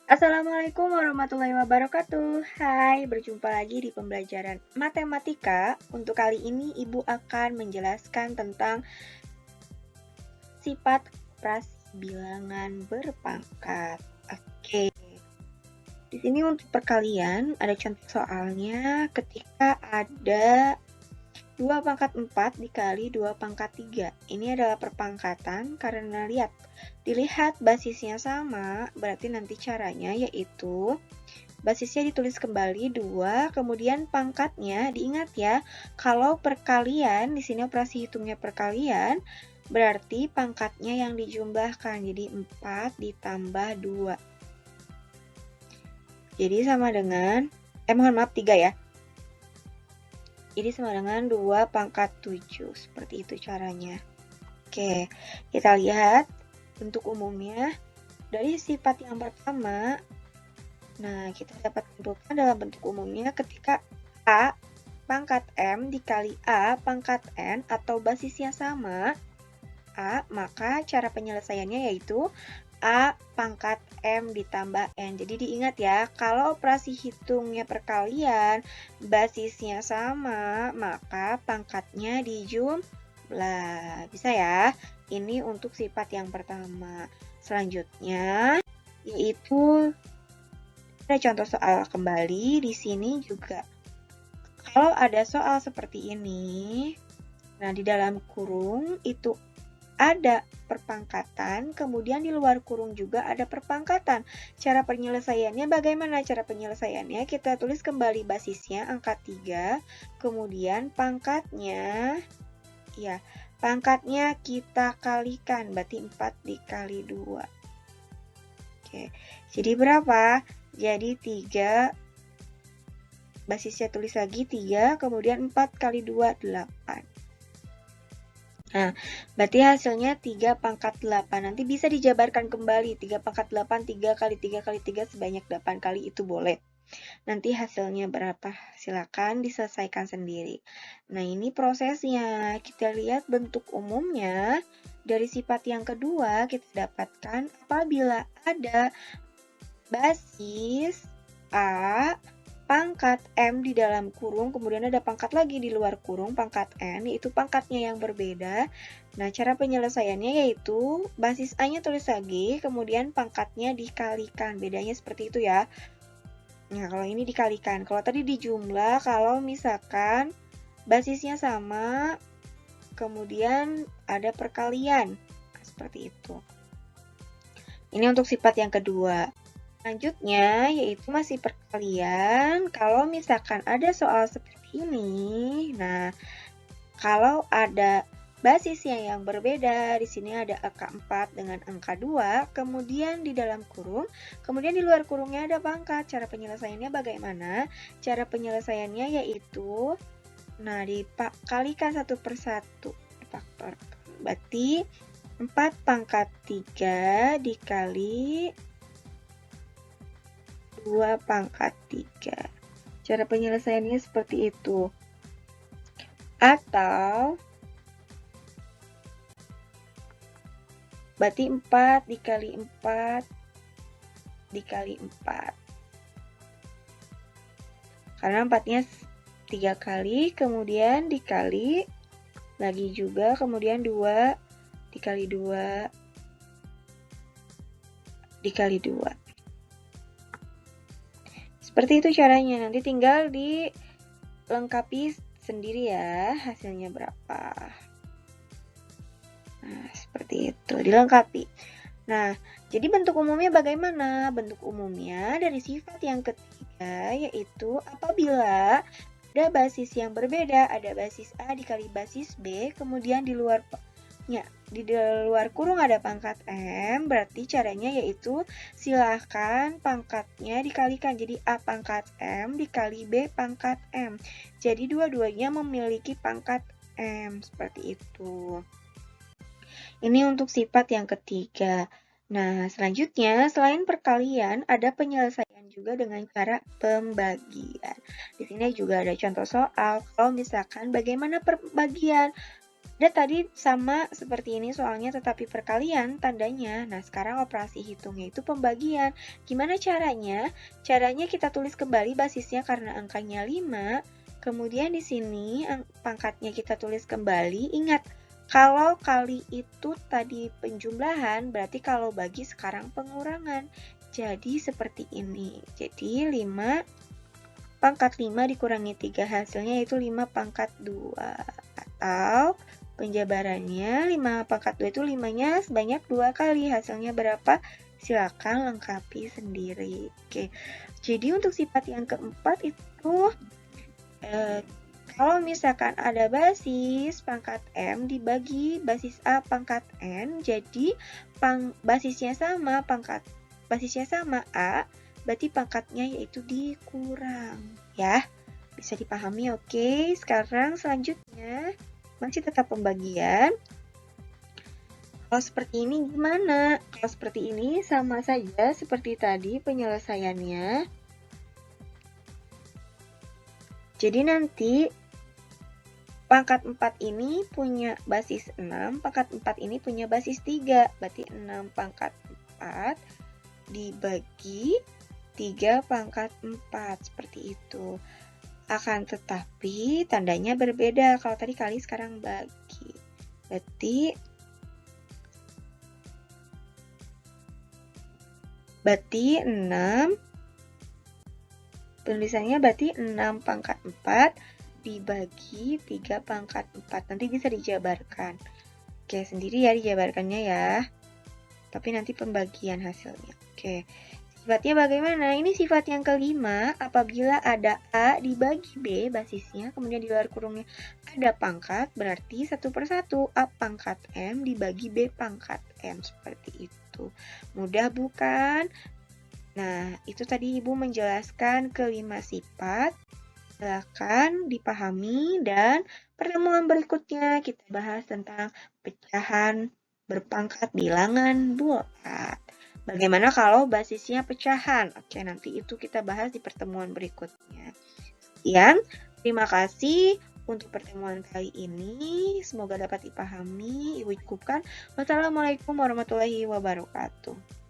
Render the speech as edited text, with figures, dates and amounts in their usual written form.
Assalamualaikum warahmatullahi wabarakatuh. Hai, berjumpa lagi di pembelajaran matematika. Untuk kali ini Ibu akan menjelaskan tentang sifat bilangan berpangkat. Oke. Di sini untuk perkalian ada contoh soalnya ketika ada 2 pangkat 4 dikali 2 pangkat 3. Ini adalah perpangkatan karena dilihat basisnya sama, berarti nanti caranya yaitu basisnya ditulis kembali 2, kemudian pangkatnya diingat ya, kalau perkalian, di sini operasi hitungnya perkalian, berarti pangkatnya yang dijumlahkan, jadi 4 ditambah 2. Jadi sama dengan, mohon maaf 3 ya. Jadi sama dengan 2 pangkat 7, seperti itu caranya. Oke, kita lihat bentuk umumnya. Dari sifat yang pertama, nah kita dapat simpulkan dalam bentuk umumnya ketika A pangkat M dikali A pangkat N atau basisnya sama A, maka cara penyelesaiannya yaitu A pangkat M ditambah N. Jadi diingat ya, kalau operasi hitungnya perkalian, basisnya sama, maka pangkatnya dijumlah. Bisa ya? Ini untuk sifat yang pertama. Selanjutnya, yaitu ada contoh soal kembali. Di sini juga, kalau ada soal seperti ini, nah di dalam kurung itu ada perpangkatan, kemudian di luar kurung juga ada perpangkatan. Cara penyelesaiannya bagaimana? Cara penyelesaiannya kita tulis kembali basisnya angka 3, kemudian pangkatnya, ya, pangkatnya kita kalikan, berarti 4 dikali 2. Oke, jadi berapa? Jadi 3, basisnya tulis lagi 3, kemudian 4 kali 2, 8. Nah, berarti hasilnya 3 pangkat 8. Nanti bisa dijabarkan kembali. 3 pangkat 8, 3 kali 3 kali 3 sebanyak 8 kali itu boleh. Nanti hasilnya berapa? Silakan diselesaikan sendiri. Nah, ini prosesnya. Kita lihat bentuk umumnya. Dari sifat yang kedua, kita dapatkan apabila ada basis A pangkat M di dalam kurung, kemudian ada pangkat lagi di luar kurung, pangkat N, yaitu pangkatnya yang berbeda. Nah, cara penyelesaiannya yaitu basis A-nya tulis lagi, kemudian pangkatnya dikalikan. Bedanya seperti itu ya. Nah, kalau ini dikalikan. Kalau tadi dijumlah, kalau misalkan basisnya sama, kemudian ada perkalian. Nah, seperti itu. Ini untuk sifat yang kedua. Selanjutnya, yaitu masih perkalian. Kalau misalkan ada soal seperti ini, nah, kalau ada basisnya yang berbeda, di sini ada angka 4 dengan angka 2, kemudian di dalam kurung, kemudian di luar kurungnya ada pangkat. Cara penyelesaiannya bagaimana? Cara penyelesaiannya yaitu, nah, dikalikan 1 per 1, faktor. Berarti 4 pangkat 3 dikali 2 pangkat 3. Cara penyelesaiannya seperti itu. Atau, berarti 4 dikali 4 dikali 4. Karena 4-nya 3 kali, kemudian dikali lagi juga, kemudian 2 dikali 2 dikali 2. Seperti itu caranya. Nanti tinggal dilengkapi sendiri ya hasilnya berapa. Nah, seperti itu. Dilengkapi. Nah, jadi bentuk umumnya bagaimana? Bentuk umumnya dari sifat yang ketiga yaitu apabila ada basis yang berbeda, ada basis A dikali basis B, kemudian di luar kurung ada pangkat M, berarti caranya yaitu silahkan pangkatnya dikalikan. Jadi A pangkat M dikali B pangkat M. Jadi dua-duanya memiliki pangkat M, seperti itu. Ini untuk sifat yang ketiga. Nah, selanjutnya, selain perkalian, ada penyelesaian juga dengan cara pembagian. Di sini juga ada contoh soal, kalau misalkan bagaimana pembagian. Dan tadi sama seperti ini soalnya tetapi perkalian tandanya. Nah, sekarang operasi hitungnya itu pembagian. Gimana caranya? Caranya kita tulis kembali basisnya karena angkanya 5. Kemudian di sini pangkatnya kita tulis kembali. Ingat, kalau kali itu tadi penjumlahan, berarti kalau bagi sekarang pengurangan. Jadi seperti ini. Jadi 5 pangkat 5 dikurangi 3 hasilnya yaitu 5 pangkat 2. Atau penjabarannya 5 pangkat 2 itu 5-nya sebanyak 2 kali. Hasilnya berapa? Silakan lengkapi sendiri. Oke. Jadi untuk sifat yang keempat itu kalau misalkan ada basis pangkat M dibagi basis A pangkat N, jadi basisnya sama A, berarti pangkatnya yaitu dikurang. Ya, bisa dipahami. Oke, sekarang selanjutnya masih tetap pembagian. Kalau seperti ini gimana? Kalau seperti ini sama saja seperti tadi penyelesaiannya. Jadi nanti pangkat 4 ini punya basis 6, pangkat 4 ini punya basis 3. Berarti 6 pangkat 4 dibagi 3 pangkat 4. Seperti itu. Akan tetapi tandanya berbeda. Kalau tadi kali, sekarang bagi. Berarti 6. Penulisannya berarti 6 pangkat 4 dibagi 3 pangkat 4. Nanti bisa dijabarkan. Oke, sendiri ya dijabarkannya ya. Tapi nanti pembagian hasilnya. Oke. Sifatnya bagaimana? Ini sifat yang kelima, apabila ada A dibagi B basisnya, kemudian di luar kurungnya ada pangkat, berarti 1/1 A pangkat M dibagi B pangkat M, seperti itu. Mudah bukan? Nah, itu tadi Ibu menjelaskan kelima sifat. Silakan dipahami, dan pertemuan berikutnya kita bahas tentang pecahan berpangkat bilangan bulat. Bagaimana kalau basisnya pecahan? Oke, nanti itu kita bahas di pertemuan berikutnya. Sekian, terima kasih untuk pertemuan kali ini. Semoga dapat dipahami. Ibu cukupkan. Wassalamualaikum warahmatullahi wabarakatuh.